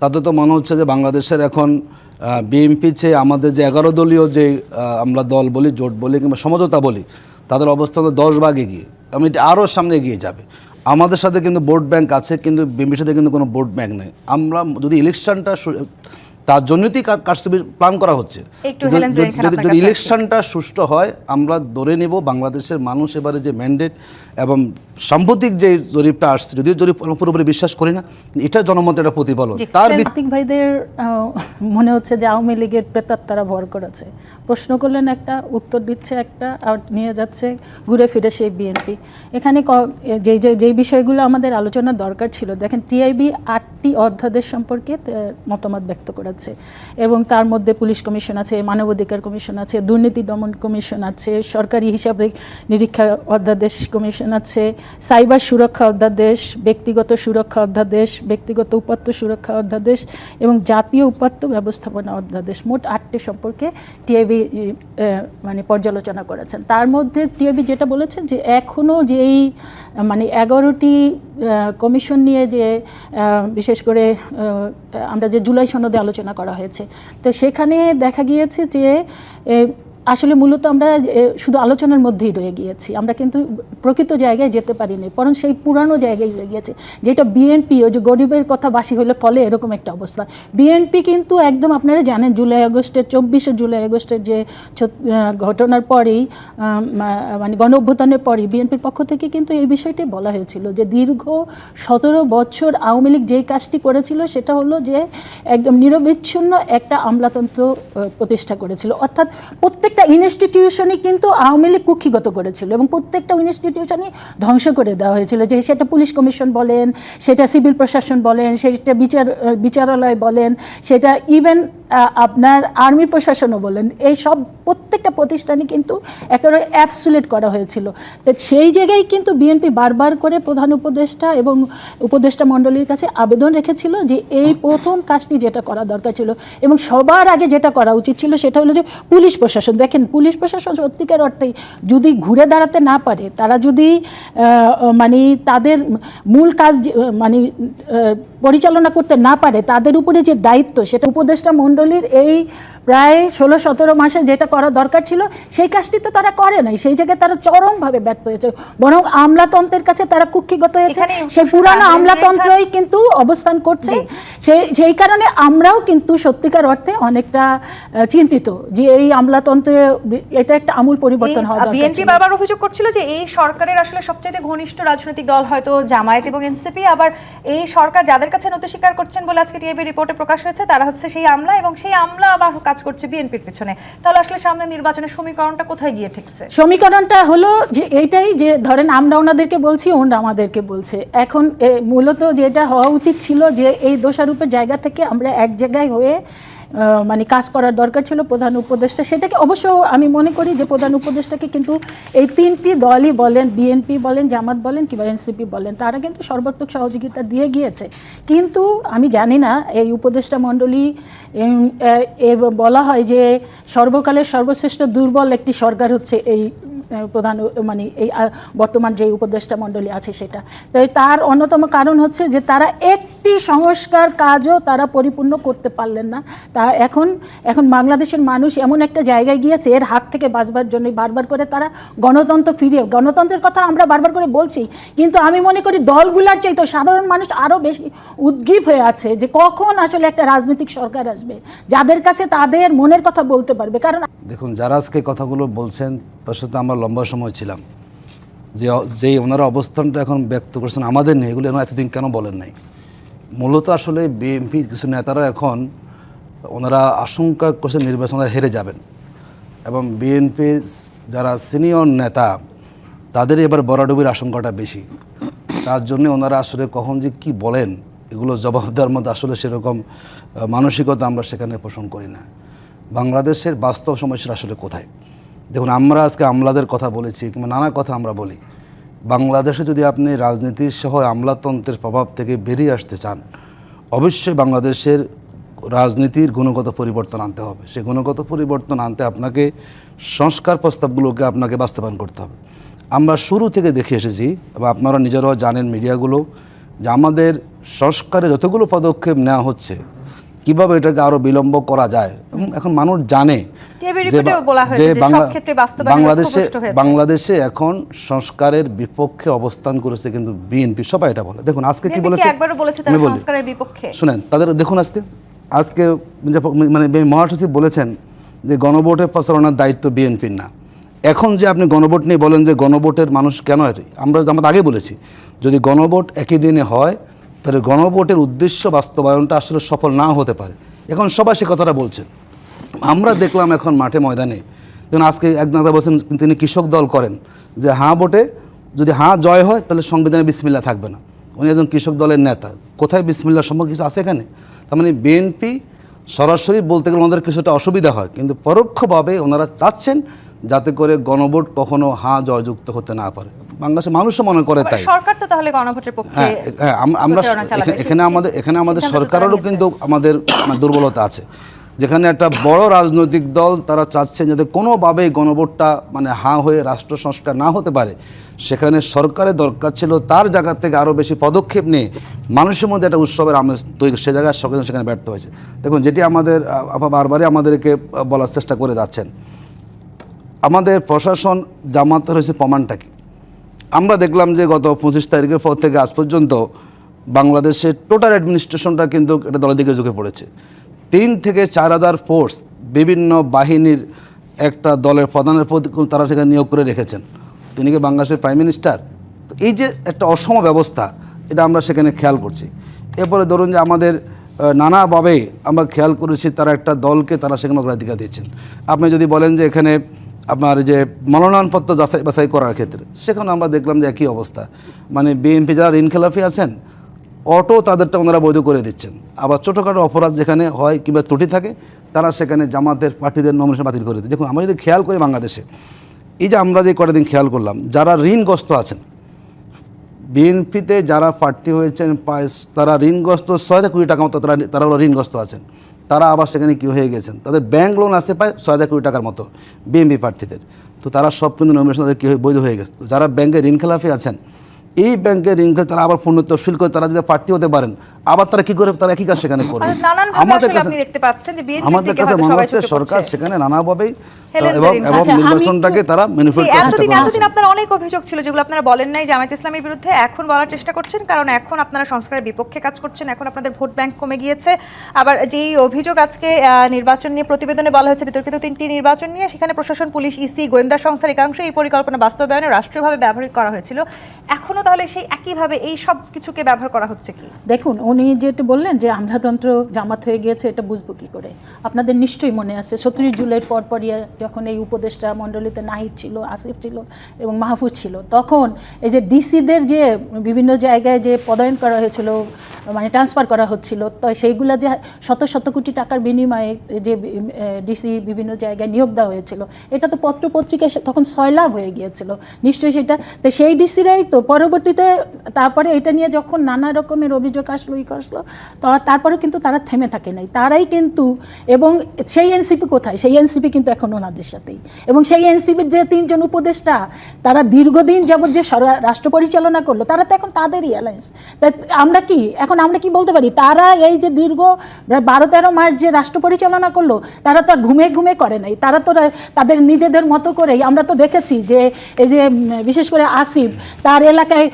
তাতে তো মনে হচ্ছে যে বাংলাদেশের এখন বিএনপি চেয়ে আমাদের যে 11 দলীয় যে আমরা দল বলি, জোট বলি কিংবা সমঝোতা বলি, তাদের অবস্থান 10 ভাগ এগিয়ে, এবং এটি আরও সামনে এগিয়ে যাবে। আমাদের সাথে কিন্তু ভোট ব্যাংক আছে, কিন্তু বিএনপির সাথে কিন্তু কোনো ভোট ব্যাংক নেই। আমরা যদি ইলেকশনটা, তার জন্যই কারচুপি প্ল্যান করা হচ্ছে। যদি ইলেকশনটা সুষ্ঠু হয়, আমরা ধরে নেব বাংলাদেশের মানুষ এবারে যে ম্যান্ডেট এবং সাম্প্রতিক যে জরিপটা আসছে, যদিও জরিপ পুরোপুরি বিশ্বাস করি না, এটা জনমতের একটা প্রতিফলন। তার ভাইদের মনে হচ্ছে যে আওয়ামী লীগের প্রেতাত্মারা ভর করেছে, প্রশ্ন করলেন একটা, উত্তর দিচ্ছে একটা, আর নিয়ে যাচ্ছে ঘুরে ফিরে সেই বিএনপি। এখানে যেই বিষয়গুলো আমাদের আলোচনার দরকার ছিল, দেখেন টিআইবি 8টি অধ্যাদেশ সম্পর্কে মতামত ব্যক্ত করেছে, এবং তার মধ্যে পুলিশ কমিশন আছে, মানবাধিকার কমিশন আছে, দুর্নীতি দমন কমিশন আছে, সরকারি হিসাব নিরীক্ষা অধ্যাদেশ কমিশন আছে, সাইবার সুরক্ষা অধ্যাদেশ, ব্যক্তিগত সুরক্ষা অধ্যাদেশ, ব্যক্তিগত উপাত্ত সুরক্ষা অধ্যাদেশ এবং জাতীয় উপাত্ত ব্যবস্থাপনা অধ্যাদেশ। মোট 8টি সম্পর্কে টিআইবি মানে পর্যালোচনা করেছেন। তার মধ্যে টিআইবি যেটা বলেছেন যে এখনও যেই মানে 11টি কমিশন নিয়ে যে বিশেষ করে আমরা যে জুলাই সনদে আলোচনা করা হয়েছে, তো সেখানে দেখা গিয়েছে যে আসলে মূলত আমরা শুধু আলোচনার মধ্যেই রয়ে গিয়েছি, আমরা কিন্তু প্রকৃত জায়গায় যেতে পারিনি, বরং সেই পুরানো জায়গায় রয়ে গিয়েছে, যেটা বিএনপি ওই যে গরিবের কথা বাসি হলে ফলে এরকম একটা অবস্থা। বিএনপি কিন্তু একদম আপনারা জানেন 24 জুলাই আগস্টের যে ঘটনার পরেই মানে গণ অভ্যুত্থানের পরেই বিএনপির পক্ষ থেকে কিন্তু এই বিষয়টি বলা হয়েছিল যে দীর্ঘ 17 বছর আওয়ামী লীগ যেই কাজটি করেছিল সেটা হলো যে একদম নিরবিচ্ছিন্ন একটা আমলাতন্ত্র প্রতিষ্ঠা করেছিল, অর্থাৎ প্রত্যেকটা ইনস্টিটিউশনই কিন্তু আওয়ামী লীগ কুক্ষিগত করেছিল এবং প্রত্যেকটা ইনস্টিটিউশনই ধ্বংস করে দেওয়া হয়েছিল, যে সেটা পুলিশ কমিশন বলেন, সেটা সিভিল প্রশাসন বলেন, সেটা বিচারালয় বলেন, সেটা ইভেন আপনার আর্মি প্রশাসনও বলেন, এই সব প্রত্যেকটা প্রতিষ্ঠানই কিন্তু একেবারে অ্যাবসুলেট করা হয়েছিল। তো সেই জায়গায় কিন্তু বিএনপি বারবার করে প্রধান উপদেষ্টা এবং উপদেষ্টা মণ্ডলীর কাছে আবেদন রেখেছিল যে এই প্রথম কাজটি যেটা করা দরকার ছিল এবং সবার আগে যেটা করা উচিত ছিল সেটা হলো যে পুলিশ প্রশাসন। দেখেন পুলিশ প্রশাসন সত্যিকার অর্থেই যদি ঘুরে দাঁড়াতে না পারে, তারা যদি মানে তাদের মূল কাজ মানে পরিচালনা করতে না পারে, তাদের উপরে যে দায়িত্ব সেটা উপদেষ্টা মণ্ডলীর এই প্রায় 16-17 মাসে যেটা করা দরকার ছিল সেই কাজটি তো তারা করে নাই। সেই জায়গায় তারা চরমভাবে ব্যর্থ হয়েছে, বরং আমলাতন্ত্রের কাছে তারা কুক্ষিগত হয়েছে, সেই পুরানো আমলাতন্ত্রই কিন্তু অবস্থান করছে। সেই কারণে আমরাও কিন্তু সত্যিকার অর্থে অনেকটা চিন্তিত যে এই আমলাতন্ত্রে এটা একটা আমূল পরিবর্তন হওয়া দরকার। বিএনপি বারবার অভিযোগ করছিল যে এই সরকারের আসলে সবচেয়ে ঘনিষ্ঠ রাজনৈতিক দল হয়তো জামায়াত এবং এনসিপি, আবার এই সরকার যাদের কাছে নথি স্বীকার করছেন বলে আজকে টিআইবি রিপোর্টে প্রকাশ হয়েছে তারা হচ্ছে সেই আমলা, এবং সেই আমলা আবার কাজ করছে বিএনপির পেছনে। তাহলে আসলে সামনে নির্বাচনের সমীকরণটা কোথায় গিয়ে ঠেকছে? সমীকরণটা হলো যে এইটাই, যে ধরেন আমরা ওনাদেরকে বলছি, ওনারা আমাদেরকে বলছে। এখন মূলত যেটা হওয়া উচিত ছিল যে এই দোষারোপের জায়গা থেকে আমরা এক জায়গায় হয়ে মানে কাজ করার দরকার ছিল প্রধান উপদেষ্টা। সেটাকে অবশ্য আমি মনে করি যে প্রধান উপদেষ্টাকে কিন্তু এই 3টি দলই বলেন, বিএনপি বলেন, জামাত বলেন কিংবা এনসিপি বলেন, তারা কিন্তু সর্বাত্মক সহযোগিতা দিয়ে গিয়েছে। কিন্তু আমি জানি না এই উপদেষ্টা মণ্ডলী বলা হয় যে সর্বকালের সর্বশ্রেষ্ঠ দুর্বল একটি সরকার হচ্ছে এই প্রধান মানে এই বর্তমান যে উপদেষ্টা মণ্ডলী আছে সেটা। তাই তার অন্যতম কারণ হচ্ছে যে তারা একটি সংস্কার কাজও তারা পরিপূর্ণ করতে পারলেন না। তা এখন বাংলাদেশের মানুষ এমন একটা জায়গায় গিয়েছে এর হাত থেকে বাঁচবার জন্য বারবার করে তারা গণতন্ত্র ফিরিয়ে, গণতন্ত্রের কথা আমরা বারবার করে বলছি, কিন্তু আমি মনে করি দলগুলার চাইতে সাধারণ মানুষ আরও বেশি উদ্গ্রীব হয়ে আছে যে কখন আসলে একটা রাজনৈতিক সরকার আসবে যাদের কাছে তাদের মনের কথা বলতে পারবে। কারণ দেখুন, যারা আজকে কথাগুলো বলছেন তার সাথে আমরা লম্বা সময় ছিলাম, যে ওনারা অবস্থানটা এখন ব্যক্ত করছেন আমাদের নিয়ে, এগুলো এতদিন কেন বলেন নাই? মূলত আসলে বিএনপি কিছু নেতারা এখন ওনারা আশঙ্কা করছে নির্বাচনে হেরে যাবেন, এবং বিএনপির যারা সিনিয়র নেতা তাদের এবার বরাডুবির আশঙ্কাটা বেশি। তার জন্য ওনারা আসলে কখন যে কী বলেন এগুলো জবাব দেওয়ার মধ্যে আসলে সেরকম মানসিকতা আমরা সেখানে পোষণ করি না। বাংলাদেশের বাস্তব সমস্যা আসলে কোথায়? দেখুন, আমরা আজকে আমলাদের কথা বলেছি কিংবা নানা কথা আমরা বলি। বাংলাদেশে যদি আপনি রাজনীতির সহ আমলাতন্ত্রের প্রভাব থেকে বেরিয়ে আসতে চান, অবশ্যই বাংলাদেশের রাজনীতির গুণগত পরিবর্তন আনতে হবে। সেই গুণগত পরিবর্তন আনতে আপনাকে সংস্কার প্রস্তাবগুলোকে আপনাকে বাস্তবায়ন করতে হবে। আমরা শুরু থেকে দেখে এসেছি এবং আপনারা নিজেরাও জানেন মিডিয়াগুলো যে আমাদের সংস্কারে যতগুলো পদক্ষেপ নেওয়া হচ্ছে কিভাবে এটাকে আরো বিলম্ব করা যায়, এবং এখন মানুষ জানে টিআইবি যে রিপোর্টেও বলা হয়েছে যে সব ক্ষেত্রে বাস্তবায়ন লক্ষ্যভ্রষ্ট হয়েছে। বাংলাদেশে এখন সংস্কারের বিপক্ষে অবস্থান করেছে কিন্তু বিএনপি, সবাই এটা বলে। দেখুন আজকে কি বিএনপি বলেছে, একবারও বলেছে তারা আমি বলি, সংস্কারের বিপক্ষে। শুনেন তাদের দেখুন আজকে মানে মহাসচিব বলেছেন যে গণভোটের প্রচারণার দায়িত্ব বিএনপির না। এখন যে আপনি গণভোট নিয়ে বলেন যে গণভোটের মানুষ কেন, আমরা আগে বলেছি যদি গণভোট একই দিনে হয় তাহলে গণভোটের উদ্দেশ্য বাস্তবায়নটা আসলে সফল নাও হতে পারে। এখন সবাই সে কথাটা বলছেন। আমরা দেখলাম এখন মাঠে ময়দানে, যেমন আজকে এক নেতা বলছেন তিনি কৃষক দল করেন, যে হাঁ ভোটে যদি হাঁ জয় হয় তাহলে সংবিধানে বিসমিল্লাহ থাকবে না। উনি একজন কৃষক দলের নেতা, কোথায় বিসমিল্লাহ সম্ভব কিছু আছে এখানে? তার মানে বিএনপি সরাসরি বলতে গেলে ওনাদের কিছুটা অসুবিধা হয়, কিন্তু পরোক্ষভাবে ওনারা চাচ্ছেন যাতে করে গণভোট কখনো হাঁ জয়যুক্ত হতে না পারে। বাংলাদেশের মানুষও মনে করে তাই। সরকার তো তাহলে গণভোটের পক্ষে, হ্যাঁ আমরা এখানে আমাদের সরকারেরও কিন্তু আমাদের দুর্বলতা আছে, যেখানে একটা বড় রাজনৈতিক দল তারা চাচ্ছেন যাতে কোনোভাবেই গণভোটটা মানে হাঁ হয়ে রাষ্ট্র সংস্কার না হতে পারে। সেখানে সরকারের দরকার ছিল তার জায়গা থেকে আরও বেশি পদক্ষেপ নিয়ে মানুষের মধ্যে একটা উৎসবের আমেজ তৈরি, সে জায়গায় সরকার সেখানে ব্যর্থ হয়েছে। দেখুন যেটি আমাদের বারবারই আমাদেরকে বলার চেষ্টা করে যাচ্ছেন, আমাদের প্রশাসন জামাতের হয়েছে প্রমাণটা কি? আমরা দেখলাম যে গত 25 তারিখের পর থেকে আজ পর্যন্ত বাংলাদেশের টোটাল অ্যাডমিনিস্ট্রেশনটা কিন্তু এটা দলের দিকে ঝুঁকে পড়েছে। 3 থেকে 4 হাজার ফোর্স বিভিন্ন বাহিনীর একটা দলের প্রধানের প্রতি তারা সেখানে নিয়োগ করে রেখেছেন। তিনি কি বাংলাদেশের প্রাইম মিনিস্টার? তো এই যে একটা অসম ব্যবস্থা, এটা আমরা সেখানে খেয়াল করছি। এরপরে ধরুন যে আমাদের নানাভাবে আমরা খেয়াল করেছি তারা একটা দলকে তারা সেখানে অগ্রাধিকার দিচ্ছেন। আপনি যদি বলেন যে এখানে আপনার যে মনোনয়নপত্র যাচাই বাছাই করার ক্ষেত্রে, সেখানে আমরা দেখলাম যে একই অবস্থা, মানে বিএনপি যারা ঋণ খেলাফি আছেন অটো তাদেরটা ওনারা বৈধ করে দিচ্ছেন, আবার ছোটোখাটো অপরাধ যেখানে হয় কিংবা ত্রুটি থাকে তারা সেখানে জামাতের প্রার্থীদের নমিনেশন বাতিল করে দেয়। দেখুন আমরা যদি খেয়াল করি বাংলাদেশে এই যে আমরা যে কটা দিন খেয়াল করলাম, যারা ঋণগ্রস্ত আছেন বিএনপিতে যারা প্রার্থী হয়েছেন তারা ঋণগ্রস্ত 6,000 কোটি টাকার মতো তারা ঋণগ্রস্ত আছেন, তারা আবার সেখানে কী হয়ে গেছেন, তাদের ব্যাংক লোন আছে প্রায় 6,000 কোটি টাকার মতো বিএনপি প্রার্থীদের। তো তারা সব কিন্তু নমিনেশন তাদের কী বৈধ হয়ে গেছে। তো যারা ব্যাংকে ঋণ খেলাফি আছেন, এই ব্যাংকের ঋণ খেলে তারা আবার পূর্ণ তফসিল করে তারা যদি প্রার্থী হতে পারেন, আবার তারা কী করে তারা একই কাজ সেখানে করবে। আমাদের কাছে মনে হচ্ছে সরকার সেখানে নানাভাবেই এবং নির্বাচনটাকে তারা ম্যানিপুলেট করতে এতদিন আপনারা অনেক অভিযোগ ছিল যেগুলো আপনারা বলেন নাই জামায়াত ইসলামীর বিরুদ্ধে, এখন বলার চেষ্টা করছেন, কারণ এখন আপনারা সংস্কারের বিপক্ষে কাজ করছেন, এখন আপনাদের ভোট ব্যাংক কমে গিয়েছে। আবার যেই অভিযোগ আজকে নির্বাচন নিয়ে প্রতিবেদনে বলা হয়েছে বিতর্কিত 3টি নির্বাচন নিয়ে, সেখানে প্রশাসন, পুলিশ, ইসি, গোয়েন্দা সংস্থার একাংশ এই পরিকল্পনা বাস্তবায়নে রাষ্ট্রীয়ভাবে ব্যবহার করা হয়েছিল। এখনো তাহলে সেই একইভাবে এই সব কিছুকে ব্যবহার করা হচ্ছে কি? দেখুন উনি যেটা বললেন যে আমলাতন্ত্র জামাত হয়ে গিয়েছে, এটা বুঝবো কি করে? আপনাদের নিশ্চয়ই মনে আছে 37 জুলাইয়ের পরপরই যখন এই উপদেষ্টা মণ্ডলীতে নাহিদ ছিল, আসিফ ছিল এবং মাহফুজ ছিল, তখন এই যে ডিসিদের যে বিভিন্ন জায়গায় যে পদায়ন করা হয়েছিল, মানে ট্রান্সফার করা হচ্ছিল, তো সেইগুলো যে শত শত কোটি টাকার বিনিময়ে যে ডিসি বিভিন্ন জায়গায় নিয়োগ দেওয়া হয়েছিল, এটা তো পত্রপত্রিকায় তখন সয়লাভ হয়ে গিয়েছিল নিশ্চয়ই সেটা। তো সেই ডিসিরাই তো পরবর্তীতে তারপরে এটা নিয়ে যখন নানা রকমের অভিযোগ আসলো তারপরেও কিন্তু তারা থেমে থাকে নাই, তারাই কিন্তু। এবং সেই এনসিপি কোথায়? সেই এনসিপি কিন্তু এখন ওনাদের সাথেই, এবং সেই এনসিপির যে 3 জন উপদেষ্টা তারা দীর্ঘদিন যাবৎ যে রাষ্ট্র পরিচালনা করলো, তারা তো এখন তাদেরই অ্যালায়েন্স। আমরা কি বলতে পারি? তারা এই যে দীর্ঘ 12-13 মাস যে রাষ্ট্র পরিচালনা করলো, তারা তো ঘুমে করে নাই, তারা তো তাদের নিজেদের মতো করেই। আমরা তো দেখেছি যে এই যে বিশেষ করে আসিফ তার এলাকায়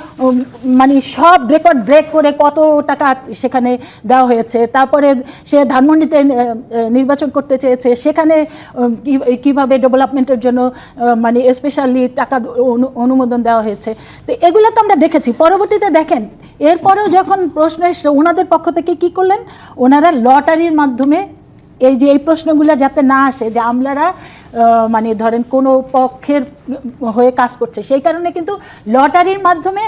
মানে সব রেকর্ড ব্রেক করে কত টাকা সেখানে দেওয়া হয়েছে। তারপরে সে ধানমন্ডিতে নির্বাচন করতে চেয়েছে, সেখানে কিভাবে ডেভেলপমেন্টের জন্য মানে স্পেশালি টাকা অনুমোদন দেওয়া হয়েছে। তো এগুলো তো আমরা দেখেছি। পরবর্তীতে দেখেন এরপরেও যখন প্রশ্ন এসছে ওনাদের পক্ষ থেকে কি করলেন, ওনারা লটারির মাধ্যমে এই প্রশ্নগুলো যাতে না আসে যে আমলারা মানে ধরেন কোনো পক্ষের হয়ে কাজ করছে, সেই কারণে কিন্তু লটারির মাধ্যমে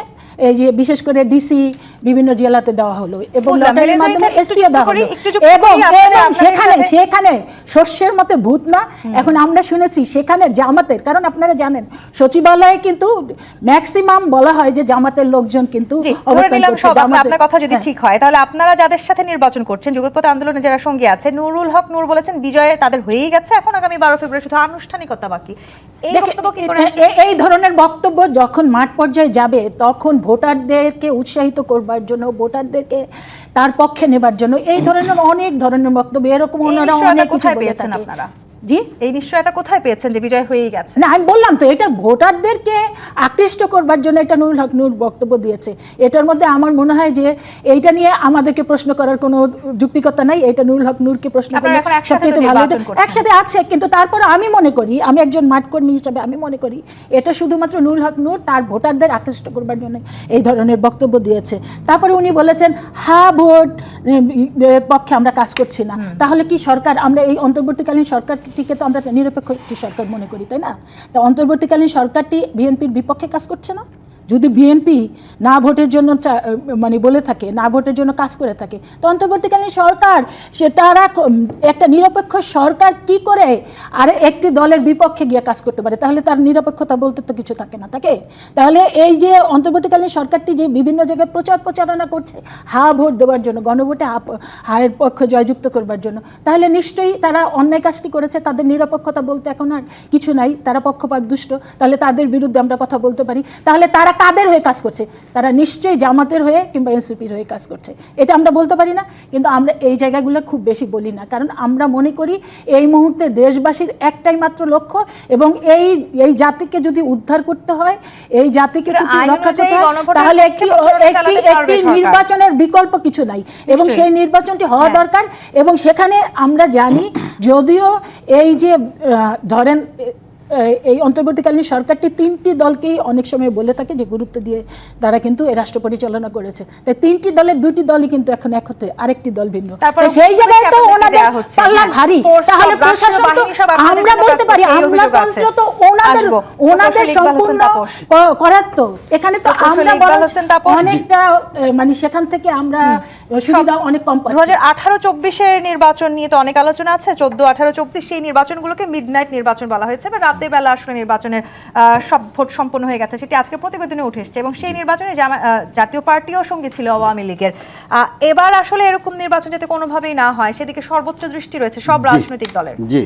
এই যে বিশেষ করে ডিসি বিভিন্ন জেলাতে দেওয়া হলো এবং লটারির মাধ্যমে এসপিও দেওয়া হলো, এবং সেখানে শস্যের মতে ভূত না। এখন আমরা শুনেছি সেখানে জামাতের, কারণ আপনারা জানেন সচিবালয়ে কিন্তু ম্যাক্সিমাম বলা হয় যে জামাতের লোকজন কিন্তু অবস্থান করছে। আপনার কথা যদি ঠিক হয় তাহলে আপনারা যাদের সাথে নির্বাচন করছেন, যুগপৎ আন্দোলনে যারা সঙ্গী আছে, নুরুল হক নূর বলেছেন বিজয়ে তাদের হয়েই গেছে, এখন আগামী 12 ফেব্রুয়ারি শুধু আনুষ্ঠানিকতা বাকি। এই দেখে, বক্তব্য কি করে আসে? এই ধরনের বক্তব্য যখন মাঠ পর্যায়ে যাবে তখন ভোটারদেরকে উৎসাহিত করবার জন্য, ভোটারদেরকে তার পক্ষে নেবার জন্য এই ধরনের অনেক ধরনের বক্তব্য, এরকম এই ওনারা নিশ্চয়তা অনেক কিছু কোথায় বলে পেয়েছেন থাকে। আপনারা? জি, এই নিশ্চয়তা কোথায় পেয়েছেন যে বিজয় হয়েই গেছে? না আমি বললাম তো, এটা ভোটারদেরকে আকৃষ্ট করবার জন্য এটা নুরুল হক নূর বক্তব্য দিয়েছে। এটার মধ্যে আমার মনে হয় যে এইটা নিয়ে আমাদেরকে প্রশ্ন করার কোনো যুক্তিকতা নাই। এটা নুরুল হক নূরকে প্রশ্ন আপনারা করলে এখন একসাথে তো সবচেয়ে ভালো হতো। নির্বাচন করছেন। একসাথে আছে, কিন্তু তারপর আমি মনে করি, আমি একজন মাঠকর্মী হিসাবে আমি মনে করি এটা শুধুমাত্র নুরুল হক নূর তার ভোটারদের আকৃষ্ট করবার জন্য এই ধরনের বক্তব্য দিয়েছে। তারপরে উনি বলেছেন ভোট পক্ষে আমরা কাজ করছি না। তাহলে কি সরকার, আমরা এই অন্তর্বর্তীকালীন সরকারটিকে তো আমরা নিরপেক্ষ একটি সরকার মনে করি, তাই না? তা অন্তর্বর্তীকালীন সরকারটি বিএনপির বিপক্ষে কাজ করছে না? যদি বিএনপি না ভোটের জন্য মানে বলে থাকে, না ভোটের জন্য কাজ করে থাকে, তো অন্তর্বর্তীকালীন সরকার সে তারা একটা নিরপেক্ষ সরকার কি করে আর একটি দলের বিপক্ষে গিয়ে কাজ করতে পারে? তাহলে তার নিরপেক্ষতা বলতে তো কিছু থাকে না, থাকে? তাহলে এই যে অন্তর্বর্তীকালীন সরকারটি যে বিভিন্ন জায়গায় প্রচারণা করছে ভোট দেওয়ার জন্য, গণভোটে হায়ের পক্ষ জয়যুক্ত করবার জন্য, তাহলে নিশ্চয়ই তারা অন্যায় কাজটি করেছে। তাদের নিরপেক্ষতা বলতে এখন আর কিছু নাই, তারা পক্ষপাত দুষ্ট। তাহলে তাদের বিরুদ্ধে আমরা কথা বলতে পারি। তাহলে তারা কাদের হয়ে কাজ করছে? তারা নিশ্চয়ই জামাতের হয়ে কিংবা এনসিপির হয়ে কাজ করছে, এটা আমরা বলতে পারি না। কিন্তু আমরা এই জায়গাগুলো খুব বেশি বলি না, কারণ আমরা মনে করি এই মুহূর্তে দেশবাসীর একটাই মাত্র লক্ষ্য, এবং এই জাতিকে যদি উদ্ধার করতে হয়, এই জাতিকে রক্ষা করতে হয়, তাহলে একটি নির্বাচনের বিকল্প কিছু নাই, এবং সেই নির্বাচনটি হওয়া দরকার। এবং সেখানে আমরা জানি, যদিও এই যে ধরেন এই অন্তর্বর্তীকালীন সরকারটি তিনটি দলকেই অনেক সময় বলে থাকে যে গুরুত্ব দিয়ে তারা কিন্তু এই রাষ্ট্র পরিচালনা করেছে। তাই তিনটি দলের দুটি দলই কিন্তু এখন এক হতে, আরেকটি দল ভিন্ন। সেই জায়গায় তো ওনাদের পাল্লা ভারী। তাহলে প্রশাসন তো আমরা বলতে পারি আমলাতন্ত্র তো ওনাদের সম্পূর্ণ করার, তো এখানে তো আমরা অনেকটা মানে সেখান থেকে আমরা সুবিধা অনেক কম পাচ্ছি। 2018-24 নির্বাচন নিয়ে তো অনেক আলোচনা আছে। 14-18-24 সেই নির্বাচনগুলোকে মিডনাইট নির্বাচন বলা হয়েছে, বা রাতের বেলা আসলে নির্বাচনের সব ভোট সম্পন্ন হয়ে গেছে, সেটি আজকে প্রতিবেদনে উঠে এসেছে। এবং সেই নির্বাচনে জাতীয় পার্টিও সঙ্গে ছিল, আওয়ামী লীগের। এবার আসলে এরকম নির্বাচন যাতে কোনোভাবেই না হয় সেদিকে সর্বোচ্চ দৃষ্টি রয়েছে সব রাজনৈতিক দলের। জি,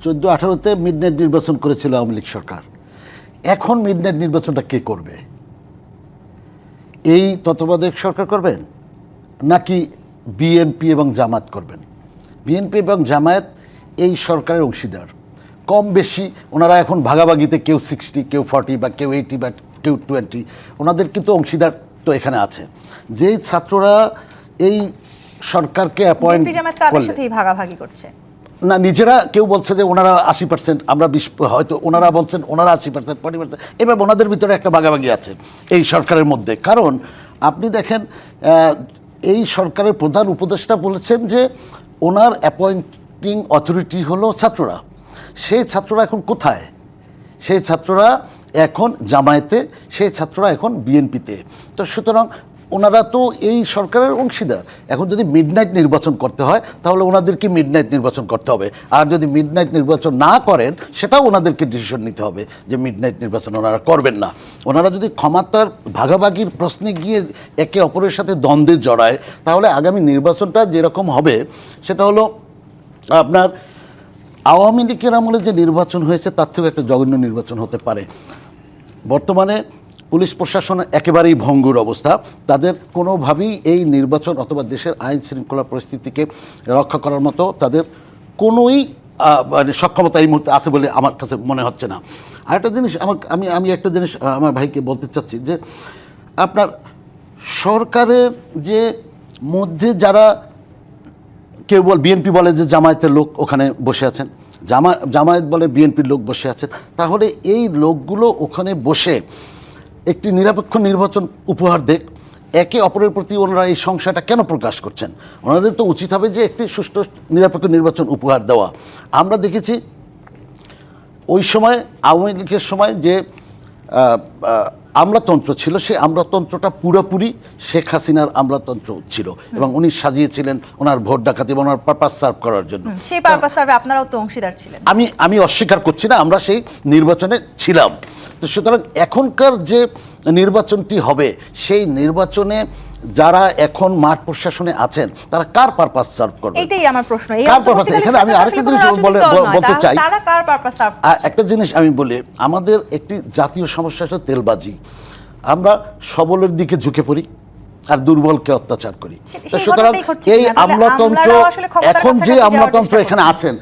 14-18-তে মিডনাইট নির্বাচন করেছিল আওয়ামী লীগ সরকার। এখন মিডনাইট নির্বাচনটা কে করবে? এই তত্ত্বাবধায়ক সরকার করবেন, নাকি বিএনপি এবং জামাত করবেন? বিএনপি এবং জামায়াত এই সরকারের অংশীদার, কম বেশি ওনারা এখন ভাগাভাগিতে, কেউ 60, কেউ 40, বা কেউ 80, বা কেউ 20, ওনাদের কিন্তু অংশীদার তো এখানে আছে। যেই ছাত্ররা এই সরকারকে অ্যাপয়েন্ট করলে ভাগাভাগি করছে না, নিজেরা কেউ বলছে যে ওনারা 80%, আমরা 20, হয়তো ওনারা বলছেন ওনারা 80%, 40%, এবার ওনাদের ভিতরে একটা ভাগাভাগি আছে এই সরকারের মধ্যে। কারণ আপনি দেখেন, এই সরকারের প্রধান উপদেষ্টা বলেছেন যে ওনার অ্যাপয়েন্টিং অথরিটি হলো ছাত্ররা। সেই ছাত্ররা এখন কোথায়? সেই ছাত্ররা এখন জামায়াতে, সেই ছাত্ররা এখন বিএনপিতে। তো সুতরাং ওনারা তো এই সরকারের অংশীদার। এখন যদি মিডনাইট নির্বাচন করতে হয় তাহলে ওনাদেরকে মিডনাইট নির্বাচন করতে হবে। আর যদি মিডনাইট নির্বাচন না করেন, সেটাও ওনাদেরকে ডিসিশন নিতে হবে যে মিডনাইট নির্বাচন ওনারা করবেন না। ওনারা যদি ক্ষমতার ভাগাভাগির প্রশ্নে গিয়ে একে অপরের সাথে দ্বন্দ্বে জড়ায়, তাহলে আগামী নির্বাচনটা যেরকম হবে সেটা হলো আপনার আওয়ামী লীগের আমলে যে নির্বাচন হয়েছে তার থেকে একটা জঘন্য নির্বাচন হতে পারে। বর্তমানে পুলিশ প্রশাসন একেবারেই ভঙ্গুর অবস্থা। তাদের কোনোভাবেই এই নির্বাচন অথবা দেশের আইন শৃঙ্খলা পরিস্থিতিকে রক্ষা করার মতো তাদের কোনোই মানে সক্ষমতা এই মুহূর্তে আছে বলে আমার কাছে মনে হচ্ছে না। আরেকটা জিনিস আমি একটা জিনিস আমার ভাইকে বলতে চাচ্ছি যে আপনার সরকারের যে মধ্যে যারা, কেউ বিএনপি বলে যে জামায়াতের লোক ওখানে বসে আছেন, জামায়াত বলে বিএনপির লোক বসে আছেন, তাহলে এই লোকগুলো ওখানে বসে একটি নিরপেক্ষ নির্বাচন উপহার দেখ। একে অপরের প্রতি ওনারা এই সংশয়টা কেন প্রকাশ করছেন? ওনাদের তো উচিত হবে যে একটি সুষ্ঠু নিরপেক্ষ নির্বাচন উপহার দেওয়া। আমরা দেখেছি ওই সময় আওয়ামী লীগের সময় যে আমলাতন্ত্র ছিল, সেই আমলাতন্ত্রটা পুরোপুরি শেখ হাসিনার আমলাতন্ত্র ছিল, এবং উনি সাজিয়েছিলেন ওনার ভোট ডাকাতি এবং ওনার পারপাস সার্ভ করার জন্য। সেই পারপাস সার্ভে আপনারাও তো অংশীদার ছিলেন। আমি অস্বীকার করছি না, আমরা সেই নির্বাচনে ছিলাম। তো সুতরাং এখনকার যে নির্বাচনটি হবে, সেই নির্বাচনে যারা এখন মাঠ প্রশাসনে আছেন তারা কার পারপাস সার্ভ করবে? এইটাই আমার প্রশ্ন। এই কার অন্তর্বর্তীকালীন purpose? এখানে আমি সরকার আরেকটা আসলে কোনো জিনিস রাজনৈতিক দল নয়, বলতে চাই। তারা কার পারপাস সার্ভ আর একটা জিনিস আমি বলি, আমাদের একটি জাতীয় সমস্যা হচ্ছে তেলবাজি। আমরা সবলের দিকে ঝুঁকে পড়ি আর দুর্বলকে অত্যাচার করি। সেই সুতরাং ঘটনাটাই ঘটছে এই কিনা? তাহলে আমলাতন্ত্র, আমলারাও আসলে ক্ষমতার এখন যে কাছাকাছি যাওয়ার আমলাতন্ত্র চেষ্টা এখানে করছে। আছেন